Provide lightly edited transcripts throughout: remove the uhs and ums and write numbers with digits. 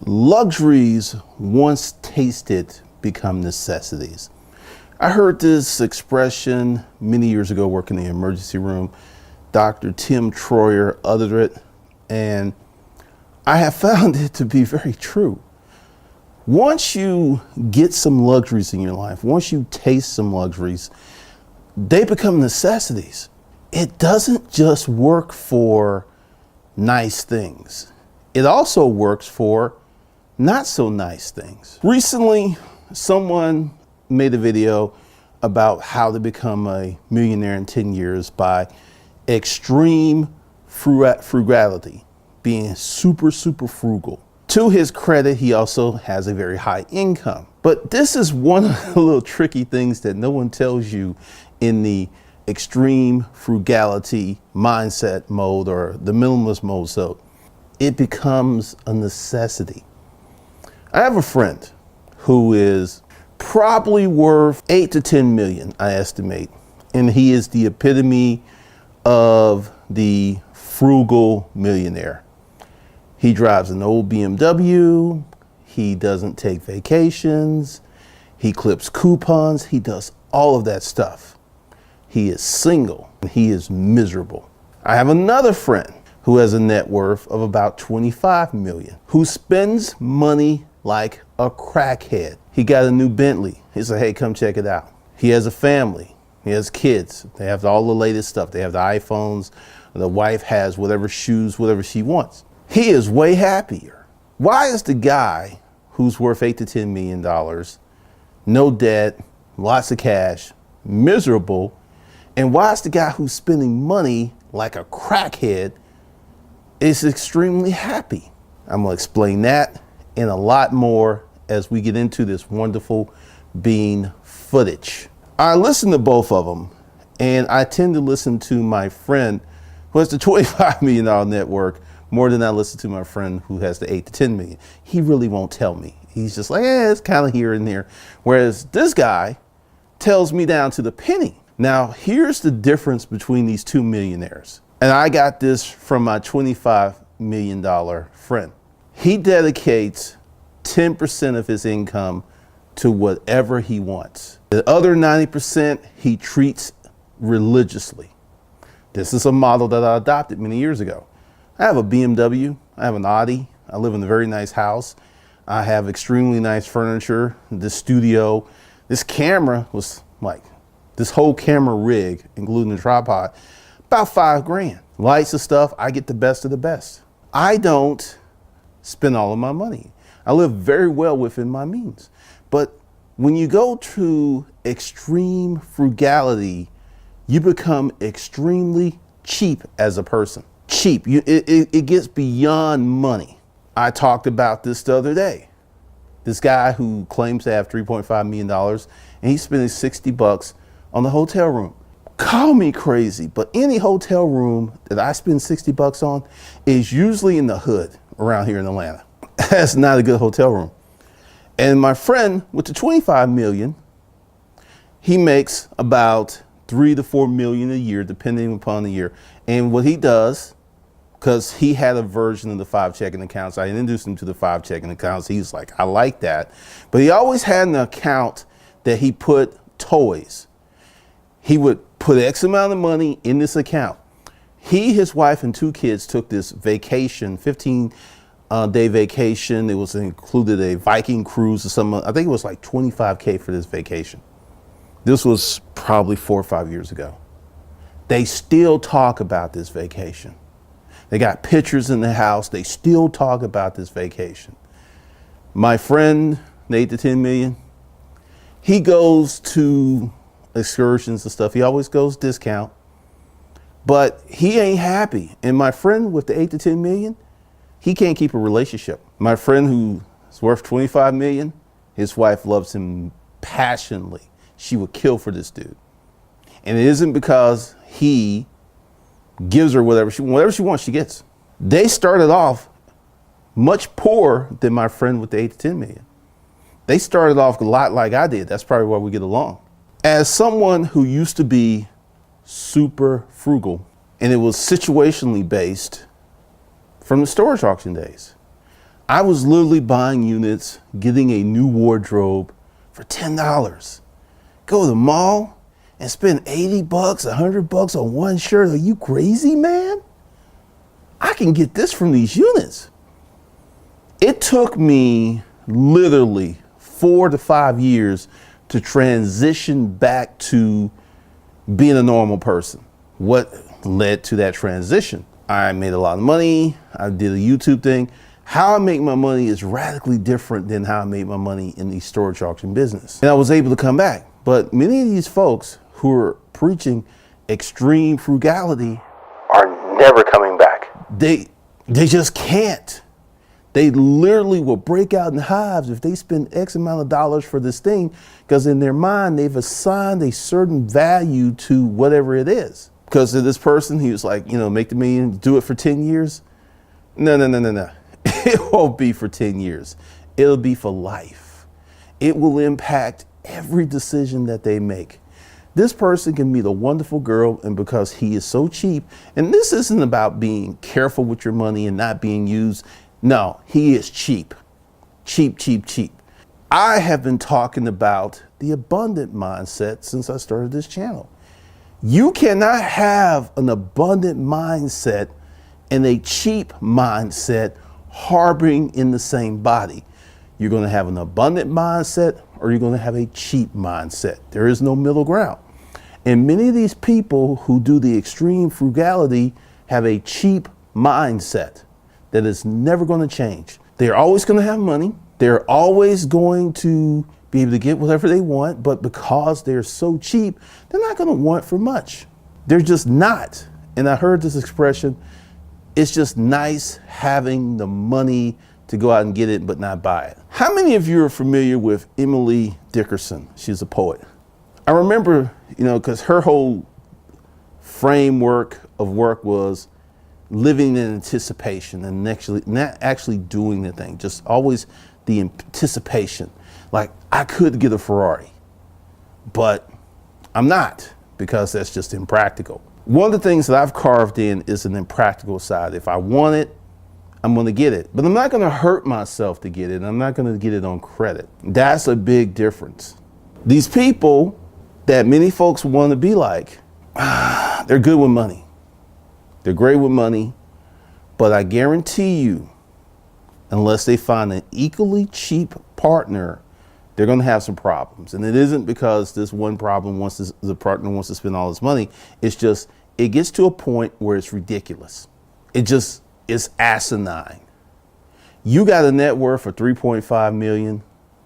Luxuries once tasted become necessities. I heard this expression many years ago working in the emergency room. Dr. Tim Troyer uttered it, and I have found it to be very true. Once you get some luxuries in your life, once you taste some luxuries, they become necessities. It doesn't just work for nice things. It also works for not so nice things. Recently, someone made a video about how to become a millionaire in 10 years by extreme frugality, being super frugal. To his credit, he also has a very high income. But this is one of the little tricky things that no one tells you in the extreme frugality mindset mode or the minimalist mode. So it becomes a necessity. I have a friend who is probably worth 8 to 10 million, I estimate. And he is the epitome of the frugal millionaire. He drives an old BMW. He doesn't take vacations. He clips coupons. He does all of that stuff. He is single and he is miserable. I have another friend who has a net worth of about 25 million, who spends money like a crackhead. He got a new Bentley. He said, hey, come check it out. He has a family. He has kids. They have all the latest stuff. They have the iPhones. The wife has whatever shoes, whatever she wants. He is way happier. Why is the guy who's worth 8 to 10 million dollars, no debt, lots of cash, miserable? And why is the guy who's spending money like a crackhead is extremely happy? I'm gonna explain that and a lot more as we get into this wonderful bean footage. I listen to both of them, and I tend to listen to my friend who has the $25 million network more than I listen to my friend who has the 8 to 10 million. He really won't tell me. He's just like, it's kind of here and there. Whereas this guy tells me down to the penny. Now, here's the difference between these two millionaires. And I got this from my $25 million friend. He dedicates 10% of his income to whatever he wants. The other 90% he treats religiously. This is a model that I adopted many years ago. I have a BMW, I have an Audi, I live in a very nice house. I have extremely nice furniture, this studio. This camera was like, this whole camera rig, including the tripod, about $5 grand. Lights and stuff, I get the best of the best. I don't spend all of my money. I live very well within my means. But when you go to extreme frugality, you become extremely cheap as a person. Cheap, it gets beyond money. I talked about this the other day. This guy who claims to have $3.5 million and he's spending $60 on the hotel room. Call me crazy, but any hotel room that I spend $60 on is usually in the hood around here in Atlanta. That's not a good hotel room. And my friend with the 25 million, he makes about 3 to 4 million a year, depending upon the year. And what he does, because he had a version of the 5 checking accounts, I introduced him to the 5 checking accounts. He's like, I like that. But he always had an account that he put toys. He would put X amount of money in this account. He, his wife, and 2 kids took this vacation, 15-day vacation. It was included a Viking cruise or something. I think it was like $25K for this vacation. This was probably 4 or 5 years ago. They still talk about this vacation. They got pictures in the house. They still talk about this vacation. My friend, 8 to 10 million, he goes to excursions and stuff. He always goes discount, but he ain't happy. And my friend with the 8 to 10 million, he can't keep a relationship. My friend who's worth 25 million, his wife loves him passionately. She would kill for this dude. And it isn't because he gives her whatever she wants, she gets. They started off much poorer than my friend with the 8 to 10 million. They started off a lot like I did. That's probably why we get along. As someone who used to be super frugal, and it was situationally based from the storage auction days, I was literally buying units, getting a new wardrobe for $10. Go to the mall and spend 80 bucks, 100 bucks on one shirt. Are you crazy, man? I can get this from these units. It took me literally 4 to 5 years to transition back to being a normal person. What led to that transition? I made a lot of money. I did a YouTube thing. How I make my money is radically different than how I made my money in the storage auction business. And I was able to come back. But many of these folks who are preaching extreme frugality are never coming back. They just can't. They literally will break out in hives if they spend X amount of dollars for this thing, because in their mind, they've assigned a certain value to whatever it is. Because of this person, he was like, make the million, do it for 10 years. No. It won't be for 10 years. It'll be for life. It will impact every decision that they make. This person can meet a wonderful girl, and because he is so cheap, and this isn't about being careful with your money and not being used. No, he is cheap. Cheap. I have been talking about the abundant mindset since I started this channel. You cannot have an abundant mindset and a cheap mindset harboring in the same body. You're going to have an abundant mindset or you're going to have a cheap mindset. There is no middle ground. And many of these people who do the extreme frugality have a cheap mindset that is never going to change. They're always going to have money. They're always going to be able to get whatever they want, but because they're so cheap, they're not going to want for much. They're just not. And I heard this expression, it's just nice having the money to go out and get it, but not buy it. How many of you are familiar with Emily Dickerson? She's a poet. I remember, because her whole framework of work was living in anticipation and not actually doing the thing, just always the anticipation. Like, I could get a Ferrari, but I'm not, because that's just impractical. One of the things that I've carved in is an impractical side. If I want it, I'm going to get it, but I'm not going to hurt myself to get it. I'm not going to get it on credit. That's a big difference. These people that many folks want to be like, they're good with money. They're great with money, but I guarantee you, unless they find an equally cheap partner, they're going to have some problems. And it isn't because this one problem the partner wants to spend all his money. It's just, it gets to a point where it's ridiculous. It's asinine. You got a net worth of 3.5 million.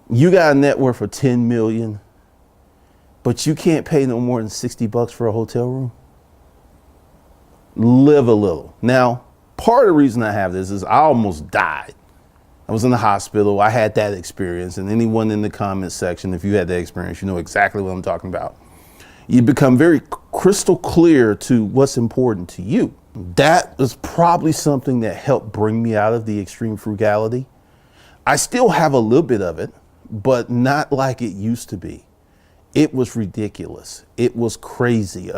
You got a net worth of 10 million, but you can't pay no more than 60 bucks for a hotel room. Live a little. Now, part of the reason I have this is I almost died. I was in the hospital. I had that experience. And anyone in the comment section, if you had that experience, you know exactly what I'm talking about. You become very crystal clear to what's important to you. That is probably something that helped bring me out of the extreme frugality. I still have a little bit of it, but not like it used to be. It was ridiculous. It was crazy.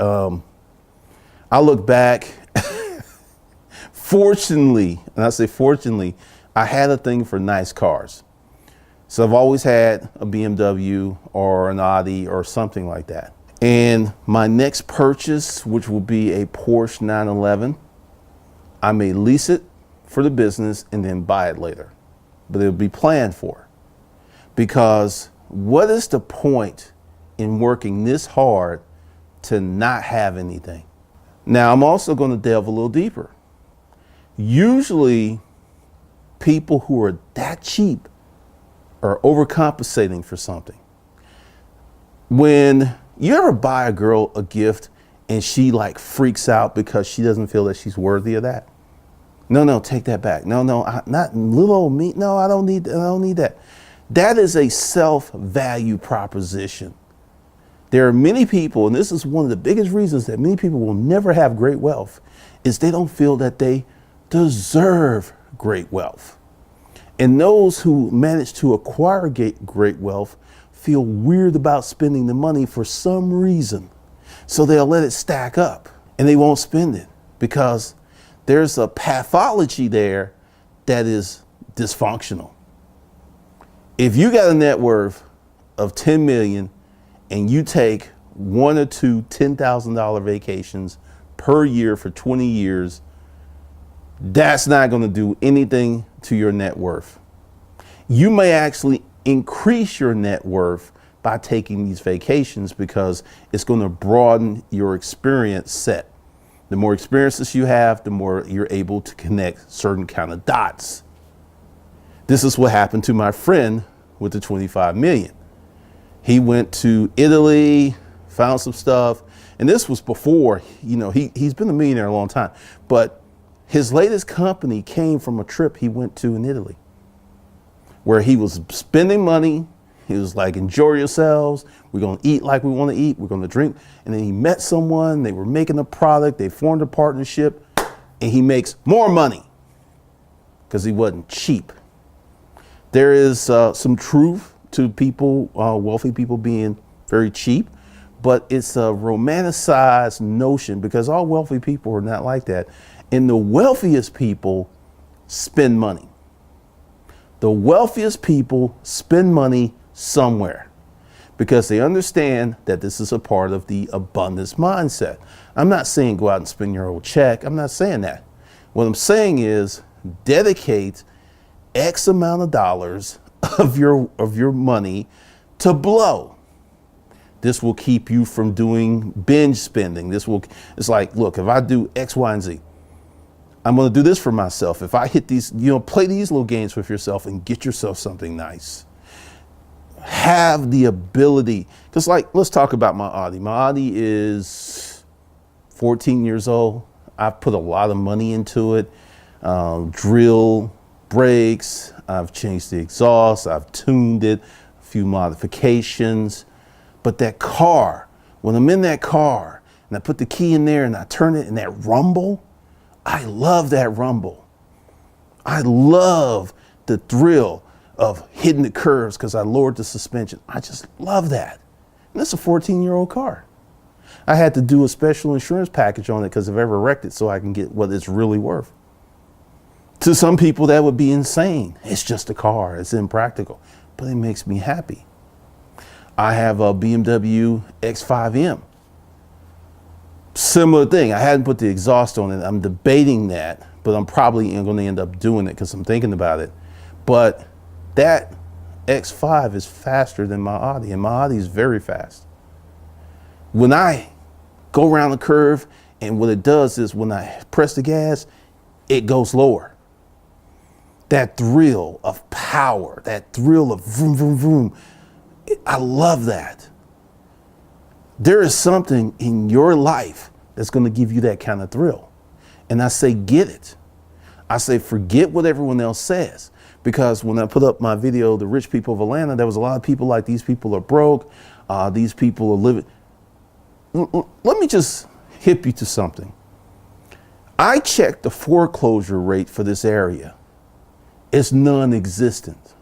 I look back, fortunately, and I say fortunately, I had a thing for nice cars. So I've always had a BMW or an Audi or something like that. And my next purchase, which will be a Porsche 911, I may lease it for the business and then buy it later. But it'll be planned for. Because what is the point in working this hard to not have anything? Now, I'm also going to delve a little deeper. Usually, people who are that cheap are overcompensating for something. When you ever buy a girl a gift and she like freaks out because she doesn't feel that she's worthy of that? No, take that back. No, not little old me. No, I don't need that. That is a self-value proposition. There are many people, and this is one of the biggest reasons that many people will never have great wealth, is they don't feel that they deserve great wealth. And those who manage to acquire great wealth feel weird about spending the money for some reason. So they'll let it stack up and they won't spend it because there's a pathology there that is dysfunctional. If you got a net worth of 10 million and you take one or two $10,000 vacations per year for 20 years, that's not going to do anything to your net worth. You may actually increase your net worth by taking these vacations because it's going to broaden your experience set. The more experiences you have, the more you're able to connect certain kind of dots. This is what happened to my friend with the 25 million. He went to Italy, found some stuff, and this was before, he's been a millionaire a long time, but his latest company came from a trip he went to in Italy, where he was spending money. He was like, enjoy yourselves. We're going to eat like we want to eat. We're going to drink. And then he met someone. They were making a product. They formed a partnership. And he makes more money because he wasn't cheap. There is some truth to people, wealthy people being very cheap. But it's a romanticized notion because all wealthy people are not like that. And the wealthiest people spend money. The wealthiest people spend money somewhere because they understand that this is a part of the abundance mindset. I'm not saying go out and spend your old check. I'm not saying that. What I'm saying is dedicate X amount of dollars of your money to blow. This will keep you from doing binge spending. It's like, look, if I do X, Y, and Z, I'm going to do this for myself. If I hit these, play these little games with yourself and get yourself something nice. Have the ability, because let's talk about my Audi. My Audi is 14 years old. I've put a lot of money into it. Drill brakes. I've changed the exhaust. I've tuned it, a few modifications. But that car, when I'm in that car and I put the key in there and I turn it and that rumble, I love that rumble. I love the thrill of hitting the curves because I lowered the suspension. I just love that. And it's a 14-year-old car. I had to do a special insurance package on it because I've ever wrecked it so I can get what it's really worth. To some people, that would be insane. It's just a car. It's impractical. But it makes me happy. I have a BMW X5M. Similar thing. I hadn't put the exhaust on it. I'm debating that, but I'm probably going to end up doing it because I'm thinking about it. But that X5 is faster than my Audi, and my Audi is very fast. When I go around the curve, and what it does is when I press the gas, it goes lower. That thrill of power, that thrill of vroom, vroom, vroom, I love that. There is something in your life that's going to give you that kind of thrill. And I say, get it. I say, forget what everyone else says. Because when I put up my video, The Rich People of Atlanta, there was a lot of people like, these people are broke. These people are living. Let me just hip you to something. I checked the foreclosure rate for this area. It's non-existent.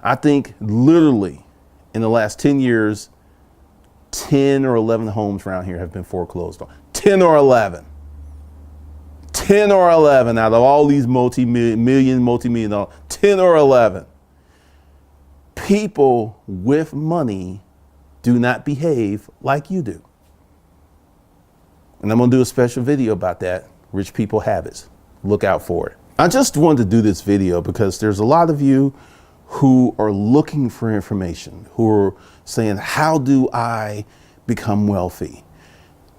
I think literally in the last 10 years, 10 or 11 homes around here have been foreclosed on. 10 or 11. 10 or 11 out of all these multi-million dollars. 10 or 11. People with money do not behave like you do. And I'm going to do a special video about that. Rich people habits. Look out for it. I just wanted to do this video because there's a lot of you who are looking for information, who are saying, how do I become wealthy?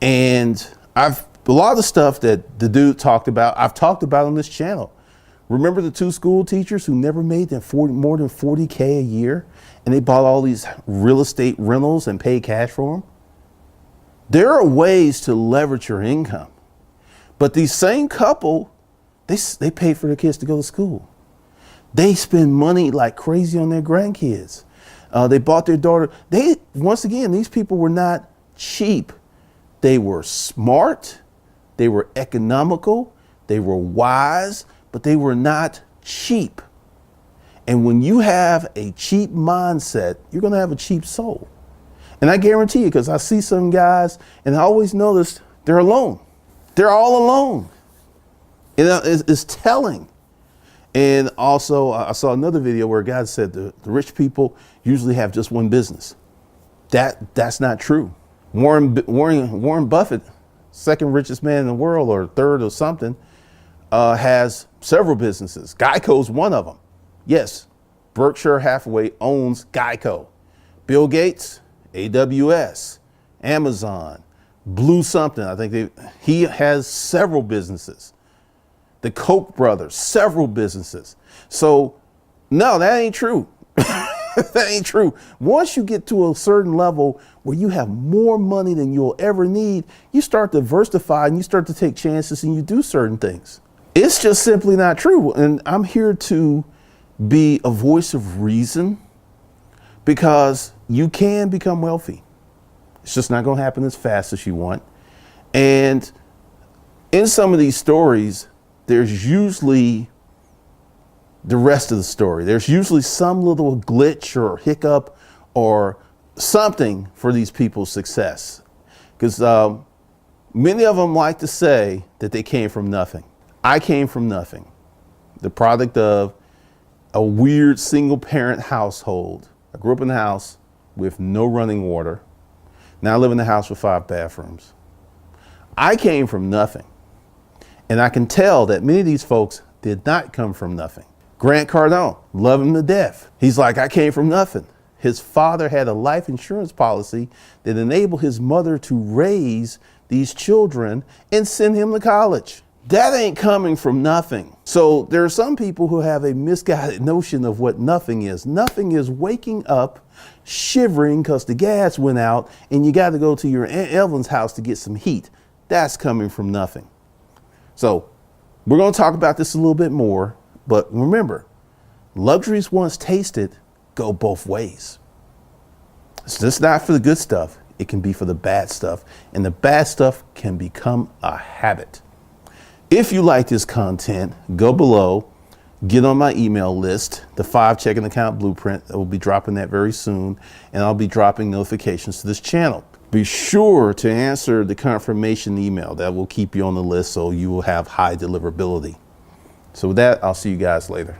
And a lot of the stuff that the dude talked about, I've talked about on this channel. Remember the two school teachers who never made more than 40K a year, and they bought all these real estate rentals and paid cash for them? There are ways to leverage your income. But these same couple, they pay for their kids to go to school. They spend money like crazy on their grandkids. They bought their daughter. Once again, these people were not cheap. They were smart. They were economical. They were wise, but they were not cheap. And when you have a cheap mindset, you're going to have a cheap soul. And I guarantee you, because I see some guys, and I always notice they're alone. They're all alone. It's telling. And also, I saw another video where a guy said the rich people usually have just one business. That's not true. Warren Buffett, second richest man in the world, or third or something, has several businesses. Geico's one of them. Yes, Berkshire Hathaway owns Geico. Bill Gates, AWS, Amazon, Blue something. I think he has several businesses. The Koch brothers, several businesses. So no, that ain't true. That ain't true. Once you get to a certain level where you have more money than you'll ever need, you start to diversify and you start to take chances and you do certain things. It's just simply not true. And I'm here to be a voice of reason, because you can become wealthy. It's just not going to happen as fast as you want. And in some of these stories, there's usually the rest of the story. There's usually some little glitch or hiccup or something for these people's success. Because many of them like to say that they came from nothing. I came from nothing. The product of a weird single parent household. I grew up in a house with no running water. Now I live in a house with 5 bathrooms. I came from nothing. And I can tell that many of these folks did not come from nothing. Grant Cardone, love him to death. He's like, I came from nothing. His father had a life insurance policy that enabled his mother to raise these children and send him to college. That ain't coming from nothing. So there are some people who have a misguided notion of what nothing is. Nothing is waking up, shivering because the gas went out and you got to go to your Aunt Evelyn's house to get some heat. That's coming from nothing. So we're going to talk about this a little bit more, but remember, luxuries once tasted go both ways. It's just not for the good stuff. It can be for the bad stuff, and the bad stuff can become a habit. If you like this content, go below, get on my email list, the 5 checking account blueprint. I will be dropping that very soon, and I'll be dropping notifications to this channel. Be sure to answer the confirmation email. That will keep you on the list so you will have high deliverability. So with that, I'll see you guys later.